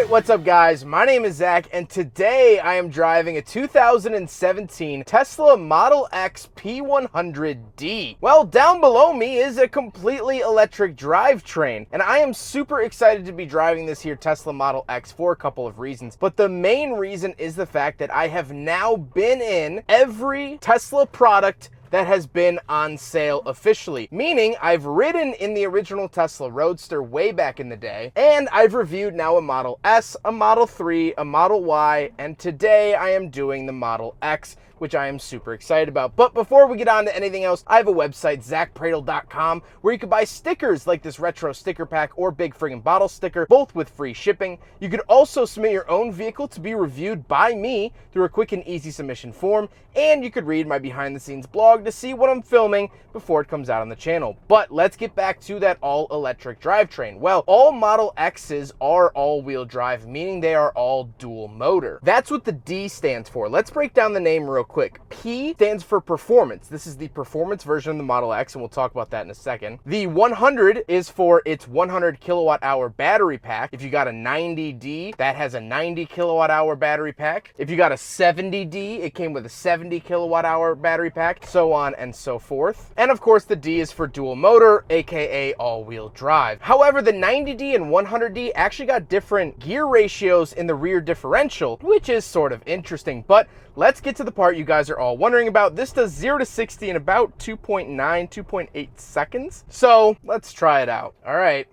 Alright, what's up guys? My name is Zach and today I am driving a 2017 Tesla Model X P100D. Well, down below me is a completely electric drivetrain and I am super excited to be driving this here Tesla Model X for a couple of reasons. But the main reason is the fact that I have now been in every Tesla product that has been on sale officially, meaning I've ridden in the original Tesla Roadster way back in the day, and I've reviewed now a Model S, a Model 3, a Model Y, and today I am doing the Model X, which I am super excited about. But before we get on to anything else, I have a website, zackpradel.com, where you can buy stickers like this retro sticker pack or big friggin' bottle sticker, both with free shipping. You could also submit your own vehicle to be reviewed by me through a quick and easy submission form, and you could read my behind the scenes blog to see what I'm filming before it comes out on the channel. But let's get back to that all electric drivetrain. Well, all Model X's are all-wheel drive, meaning they are all dual motor. That's what the D stands for. Let's break down the name real quick. P stands for performance. This is the performance version of the Model X, and we'll talk about that in a second. The 100 is for its 100 kilowatt hour battery pack. If you got a 90D, that has a 90 kilowatt hour battery pack. If you got a 70D, it came with a 70 kilowatt hour battery pack, so on and so forth. And of course, the D is for dual motor, aka all-wheel drive. However, the 90D and 100D actually got different gear ratios in the rear differential, which is sort of interesting. But let's get to the part you guys are all wondering about. This does 0 to 60 in about 2.8 seconds. So let's try it out. All right.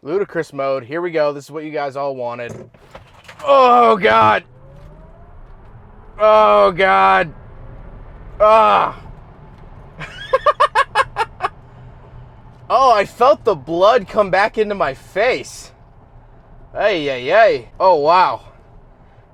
Ludicrous mode. Here we go. This is what you guys all wanted. Oh, God. Oh, God. Ah. Oh, I felt the blood come back into my face. Hey, hey, hey. Oh, wow.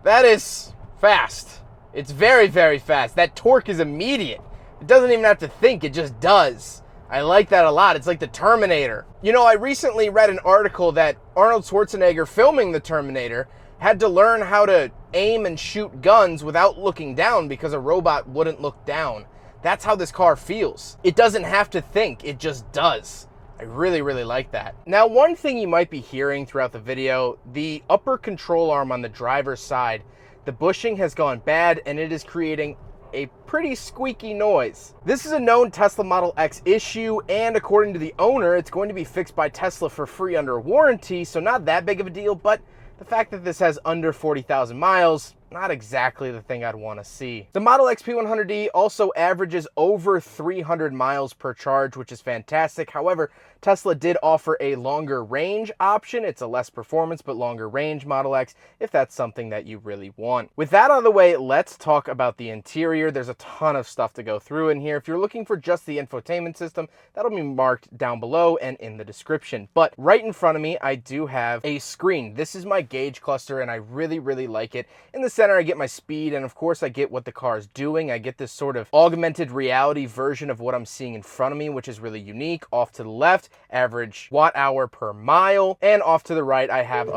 That is fast. It's very, very fast. That torque is immediate. It doesn't even have to think, it just does. I like that a lot. It's like the Terminator. You know, I recently read an article that Arnold Schwarzenegger filming the Terminator had to learn how to aim and shoot guns without looking down because a robot wouldn't look down. That's how this car feels. It doesn't have to think, it just does. I really, really like that. Now, one thing you might be hearing throughout the video, the upper control arm on the driver's side, the bushing has gone bad and it is creating a pretty squeaky noise. This is a known Tesla Model X issue, and according to the owner, it's going to be fixed by Tesla for free under warranty, so not that big of a deal, but the fact that this has under 40,000 miles, not exactly the thing I'd want to see. The Model X P100D also averages over 300 miles per charge, which is fantastic. However, Tesla did offer a longer range option. It's a less performance but longer range Model X if that's something that you really want. With that out of the way, let's talk about the interior. There's a ton of stuff to go through in here. If you're looking for just the infotainment system, that'll be marked down below and in the description. But right in front of me, I do have a screen. This is my gauge cluster and I really, really like it. In the center, I get my speed, and of course I get what the car is doing. I get this sort of augmented reality version of what I'm seeing in front of me, which is really unique. Off to the left, average watt hour per mile, and off to the right I have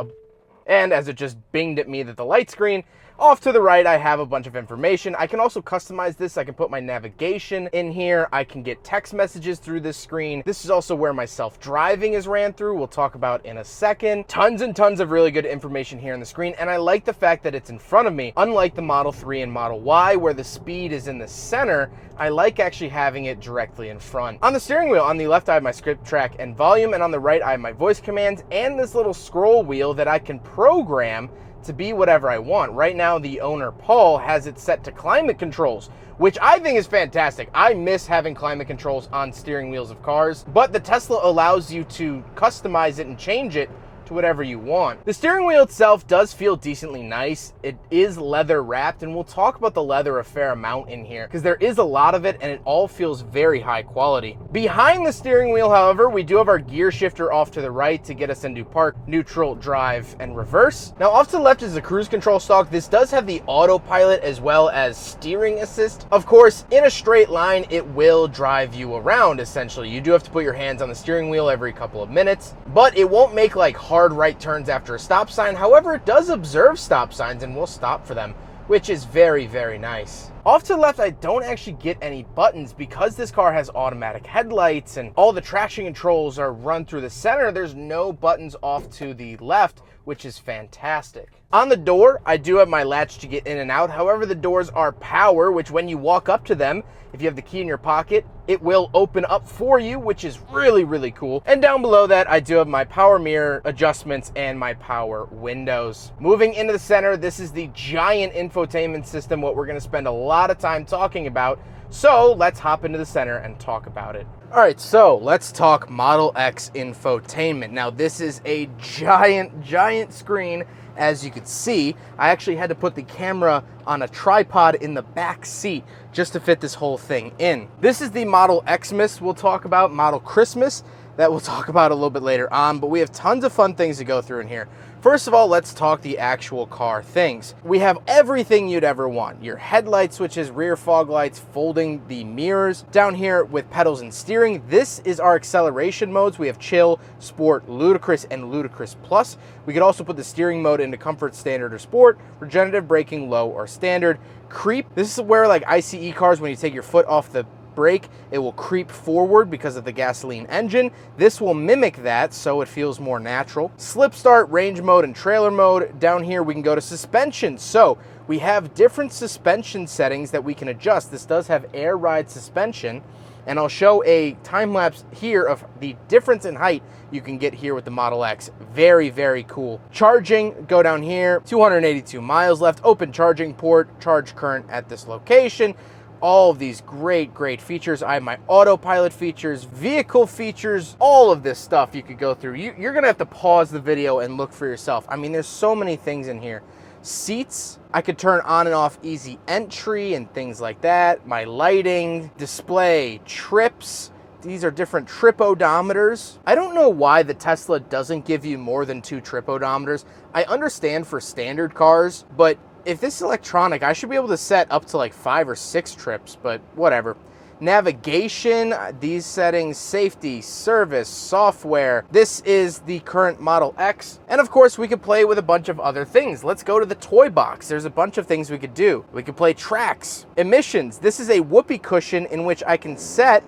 and as it just binged at me that the light screen, off to the right, I have a bunch of information. I can also customize this. I can put my navigation in here. I can get text messages through this screen. This is also where my self-driving is ran through. We'll talk about in a second. Tons and tons of really good information here on the screen. And I like the fact that it's in front of me. Unlike the Model 3 and Model Y, where the speed is in the center, I like actually having it directly in front. On the steering wheel, on the left, I have my script track and volume. And on the right, I have my voice commands and this little scroll wheel that I can program to be whatever I want. Right now, the owner, Paul, has it set to climate controls, which I think is fantastic. I miss having climate controls on steering wheels of cars, but the Tesla allows you to customize it and change it to whatever you want. The steering wheel itself does feel decently nice. It is leather wrapped, and we'll talk about the leather a fair amount in here because there is a lot of it and it all feels very high quality. Behind the steering wheel, however, we do have our gear shifter off to the right to get us into park, neutral, drive, and reverse. Now off to the left is the cruise control stalk. This does have the autopilot as well as steering assist. Of course, in a straight line, it will drive you around essentially. You do have to put your hands on the steering wheel every couple of minutes, but it won't make like hard right turns after a stop sign. However, it does observe stop signs and will stop for them, which is very, very nice. Off to the left, I don't actually get any buttons because this car has automatic headlights and all the traction controls are run through the center. There's no buttons off to the left, which is fantastic. On the door, I do have my latch to get in and out. However, the doors are power, which when you walk up to them, if you have the key in your pocket, it will open up for you, which is really, really cool. And down below that, I do have my power mirror adjustments and my power windows. Moving into the center, this is the giant infotainment system, what we're gonna spend a lot of time talking about. So let's hop into the center and talk about it. All right, so let's talk Model X infotainment. Now, this is a giant screen. As you can see, I actually had to put the camera on a tripod in the back seat just to fit this whole thing in. This is the Model Xmas we'll talk about, Model Christmas, that we'll talk about a little bit later on, but we have tons of fun things to go through in here. First of all, let's talk the actual car things. We have everything you'd ever want. Your headlight switches, rear fog lights, folding the mirrors. Down here with pedals and steering, this is our acceleration modes. We have chill, sport, ludicrous, and ludicrous plus. We could also put the steering mode into comfort, standard, or sport, regenerative braking, low, or standard. Creep, this is where like ICE cars, when you take your foot off the brake, it will creep forward because of the gasoline engine. This will mimic that, so it feels more natural. Slip start, range mode, and trailer mode. Down here we can go to suspension. So we have different suspension settings that we can adjust. This does have air ride suspension, and I'll show a time lapse here of the difference in height you can get here with the Model X. Very, very cool. Charging, go down here, 282 miles left, open charging port, charge current at this location. All of these great features. I have my autopilot features, vehicle features, all of this stuff you could go through. You're gonna have to pause the video and look for yourself. I mean, there's so many things in here. Seats, I could turn on and off easy entry and things like that. My lighting, display, trips. These are different trip odometers. I don't know why the Tesla doesn't give you more than 2 trip odometers. I understand for standard cars, but if this is electronic, I should be able to set up to like 5 or 6 trips, but whatever. Navigation, these settings, safety, service, software. This is the current Model X. And of course, we could play with a bunch of other things. Let's go to the toy box. There's a bunch of things we could do. We could play tracks. Emissions, this is a whoopee cushion in which I can set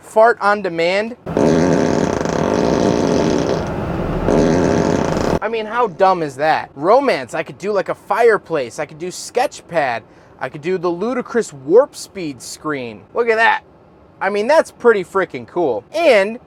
fart on demand. I mean, how dumb is that? Romance, I could do like a fireplace. I could do Sketchpad. I could do the ludicrous warp speed screen. Look at that. I mean, that's pretty freaking cool. And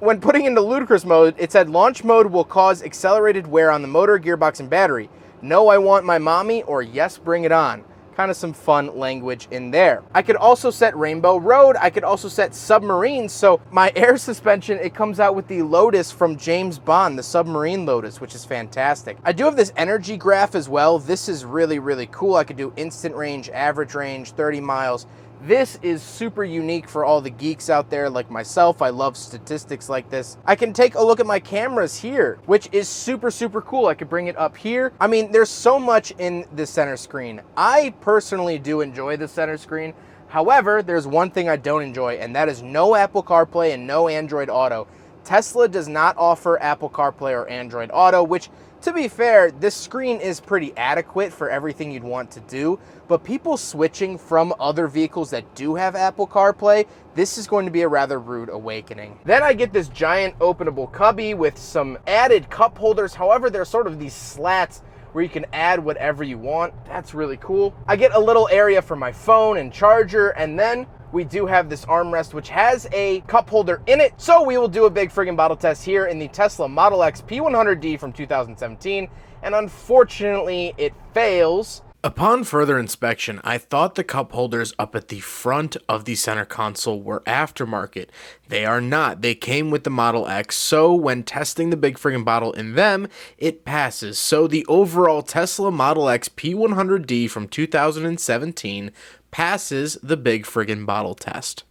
when putting into ludicrous mode, it said launch mode will cause accelerated wear on the motor, gearbox, and battery. No, I want my mommy, or yes, bring it on. Kind of some fun language in there. I could also set Rainbow Road. I could also set Submarine. So my air suspension, it comes out with the Lotus from James Bond, the submarine Lotus, which is fantastic. I do have this energy graph as well. This is really cool. I could do instant range, average range, 30 miles. This is super unique for all the geeks out there like myself. I love statistics like this. I can take a look at my cameras here, which is super cool. I could bring it up here. I mean, there's so much in the center screen. I personally do enjoy the center screen. However, there's one thing I don't enjoy, and that is no Apple CarPlay and no Android Auto. Tesla does not offer Apple CarPlay or Android Auto, which, to be fair, this screen is pretty adequate for everything you'd want to do, but people switching from other vehicles that do have Apple CarPlay, this is going to be a rather rude awakening. Then I get this giant openable cubby with some added cup holders. However, there's sort of these slats where you can add whatever you want. That's really cool. I get a little area for my phone and charger, and then we do have this armrest which has a cup holder in it. So we will do a big friggin' bottle test here in the Tesla Model X P100D from 2017, and unfortunately it fails. Upon further inspection, I thought the cup holders up at the front of the center console were aftermarket. They are not. They came with the Model X, so when testing the big friggin' bottle in them, it passes. So the overall Tesla Model X P100D from 2017 passes the big friggin' bottle test.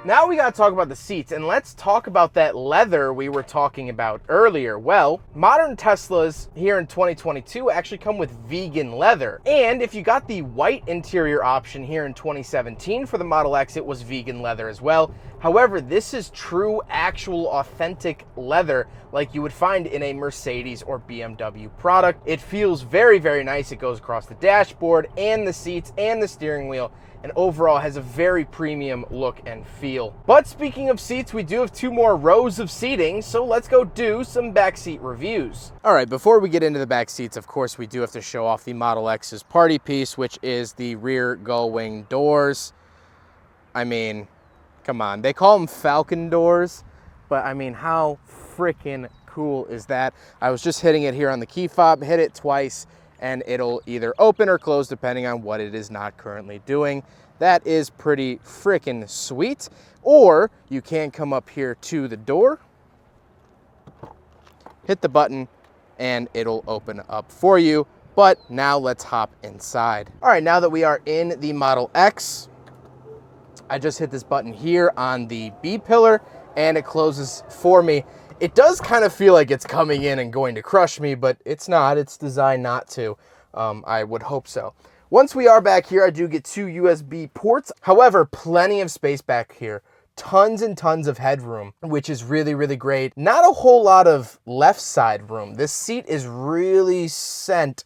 Now we gotta talk about the seats, and let's talk about that leather we were talking about earlier. Well, modern Teslas here in 2022 actually come with vegan leather. And if you got the white interior option here in 2017 for the Model X, it was vegan leather as well. However, this is true, actual, authentic leather like you would find in a Mercedes or BMW product. It feels very, very nice. It goes across the dashboard and the seats and the steering wheel, and overall has a very premium look and feel. But speaking of seats, we do have 2 more rows of seating, so let's go do some backseat reviews. All right, before we get into the back seats, of course, we do have to show off the Model X's party piece, which is the rear gull-wing doors. I mean, come on, they call them Falcon doors, but I mean, how freaking cool is that? I was just hitting it here on the key fob, hit it twice, and it'll either open or close depending on what it is not currently doing. That is pretty freaking sweet. Or you can come up here to the door, hit the button, and it'll open up for you. But now let's hop inside. All right, now that we are in the Model X, I just hit this button here on the B pillar and it closes for me. It does kind of feel like it's coming in and going to crush me, but it's not. It's designed not to. I would hope so. Once we are back here, I do get 2 USB ports. However, plenty of space back here. Tons and tons of headroom, which is really, really great. Not a whole lot of left side room. This seat is really sent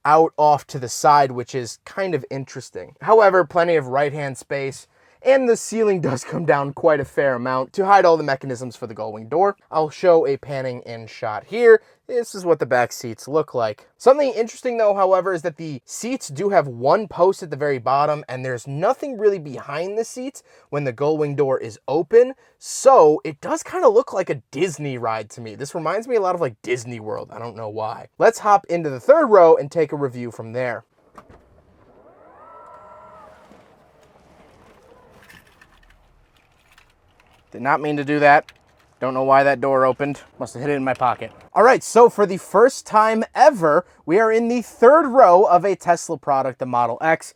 out off to the side, which is kind of interesting. However, plenty of right-hand space. And the ceiling does come down quite a fair amount to hide all the mechanisms for the gull-wing door. I'll show a panning in shot here. This is what the back seats look like. Something interesting though, however, is that the seats do have 1 post at the very bottom and there's nothing really behind the seats when the gull-wing door is open. So it does kind of look like a Disney ride to me. This reminds me a lot of like Disney World. I don't know why. Let's hop into the 3rd row and take a review from there. Did not mean to do that. Don't know why that door opened. Must have hit it in my pocket. All right, so for the first time ever, we are in the 3rd row of a Tesla product, the Model X.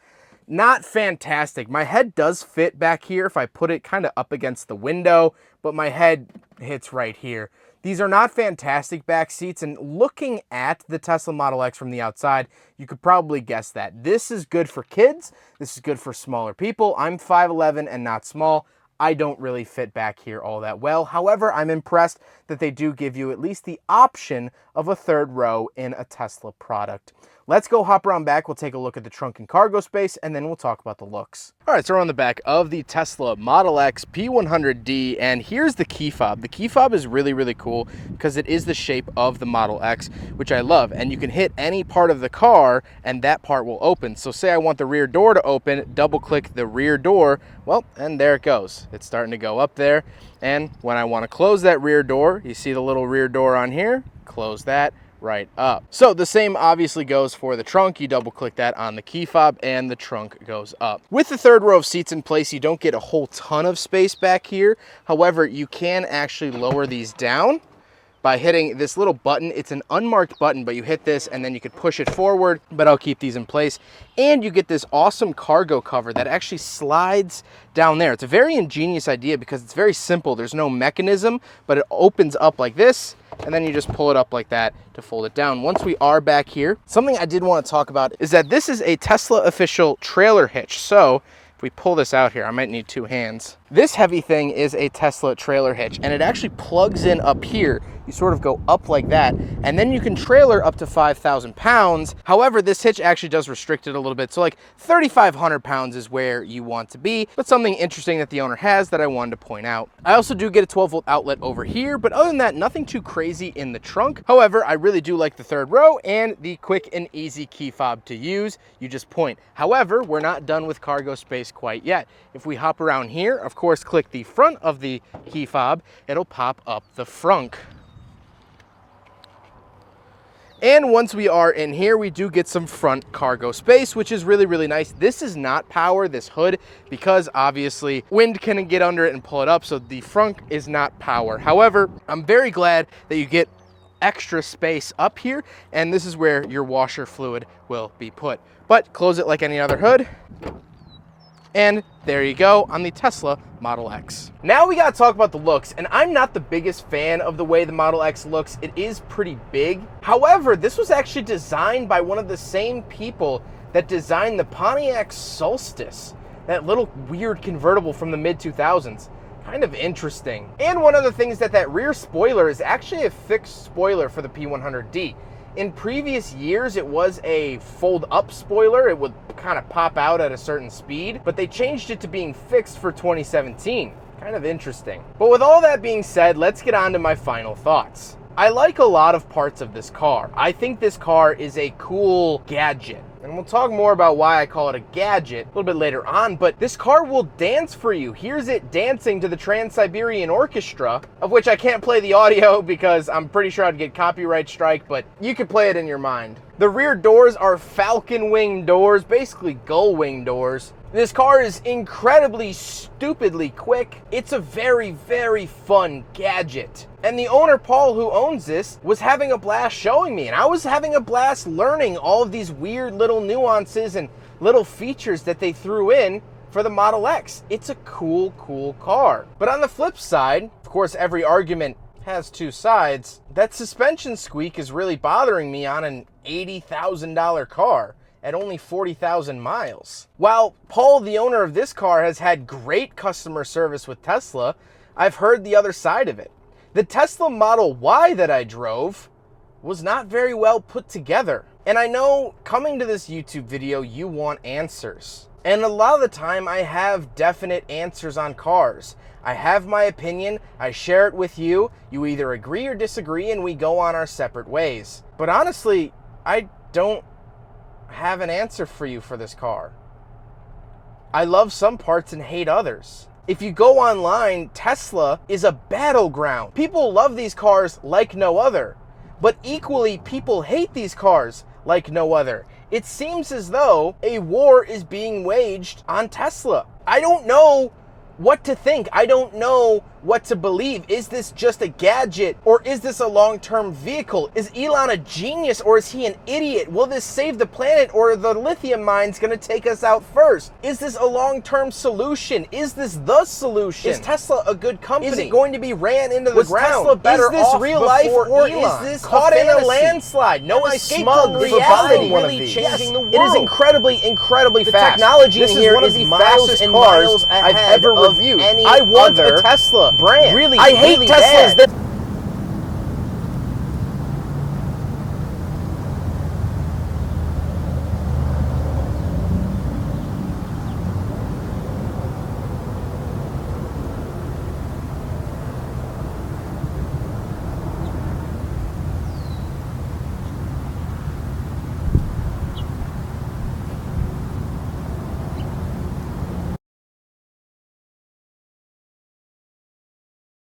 Not fantastic. My head does fit back here if I put it kind of up against the window, but my head hits right here. These are not fantastic back seats, and looking at the Tesla Model X from the outside, you could probably guess that. This is good for kids. This is good for smaller people. I'm 5'11" and not small. I don't really fit back here all that well. However, I'm impressed that they do give you at least the option of a 3rd row in a Tesla product. Let's go hop around back. We'll take a look at the trunk and cargo space, and then we'll talk about the looks. All right, so we're on the back of the Tesla Model X P100D, and here's the key fob. The key fob is really, really cool because it is the shape of the Model X, which I love, and you can hit any part of the car, and that part will open. So say I want the rear door to open, double-click the rear door, well, and there it goes. It's starting to go up there, and when I want to close that rear door, you see the little rear door on here, close that right up. So the same obviously goes for the trunk. You double click that on the key fob and the trunk goes up. With the 3rd row of seats in place, you don't get a whole ton of space back here. However, you can actually lower these down by hitting this little button. It's an unmarked button, but you hit this and then you could push it forward, but I'll keep these in place. And you get this awesome cargo cover that actually slides down there. It's a very ingenious idea because it's very simple. There's no mechanism, but it opens up like this, and then you just pull it up like that to fold it down. Once we are back here, something I did want to talk about is that this is a Tesla official trailer hitch. So if we pull this out here, I might need 2 hands. This heavy thing is a Tesla trailer hitch, and it actually plugs in up here. You sort of go up like that, and then you can trailer up to 5,000 pounds. However, this hitch actually does restrict it a little bit. So like 3,500 pounds is where you want to be, but something interesting that the owner has that I wanted to point out. I also do get a 12-volt outlet over here, but other than that, nothing too crazy in the trunk. However, I really do like the 3rd row and the quick and easy key fob to use. You just point. However, we're not done with cargo space quite yet. If we hop around here, of course, click the front of the key fob, it'll pop up the Frunk. And once we are in here, we do get some front cargo space, which is really, really nice. This is not power, this hood, because obviously wind can get under it and pull it up, so the Frunk is not power. However, I'm very glad that you get extra space up here, and this is where your washer fluid will be put. But close it like any other hood, and there you go on the Tesla Model X. Now we gotta talk about the looks, and I'm not the biggest fan of the way the Model X looks. It is pretty big. However, this was actually designed by one of the same people that designed the Pontiac Solstice, that little weird convertible from the mid-2000s. Kind of interesting. And one of the things that rear spoiler is actually a fixed spoiler for the P100D. In previous years, it was a fold-up spoiler. It would kind of pop out at a certain speed, but they changed it to being fixed for 2017. Kind of interesting. But with all that being said, let's get on to my final thoughts. I like a lot of parts of this car. I think this car is a cool gadget. And we'll talk more about why I call it a gadget a little bit later on, but this car will dance for you. Here's it dancing to the Trans-Siberian Orchestra, of which I can't play the audio because I'm pretty sure I'd get copyright strike, but you could play it in your mind. The rear doors are falcon wing doors, basically gull wing doors. This car is incredibly stupidly quick. It's a very, very fun gadget. And the owner, Paul, who owns this, was having a blast showing me. And I was having a blast learning all of these weird little nuances and little features that they threw in for the Model X. It's a cool, cool car. But on the flip side, of course, every argument has two sides. That suspension squeak is really bothering me on an $80,000 car at only 40,000 miles. While Paul, the owner of this car, has had great customer service with Tesla, I've heard the other side of it. The Tesla Model Y that I drove was not very well put together. And I know coming to this YouTube video, you want answers. And a lot of the time I have definite answers on cars. I have my opinion, I share it with you, you either agree or disagree, and we go on our separate ways. But honestly, I don't have an answer for you for this car. I love some parts and hate others. If you go online, Tesla is a battleground. People love these cars like no other, but equally people hate these cars like no other. It seems as though a war is being waged on Tesla. I don't know what to think. I don't know what to believe. Is this just a gadget, or is this a long-term vehicle? Is Elon a genius, or is he an idiot? Will this save the planet, or are the lithium mines going to take us out first? Is this a long-term solution? Is this the solution? Is Tesla a good company? Is it going to be ran into the ground? Tesla better is this off real life, or Elon? Is this caught in a landslide? No escape from reality. Really changing the world. It is incredibly, incredibly fast. The technology in here is the fastest cars I've ever reviewed. I want a Tesla brand. Really, I hate Teslas that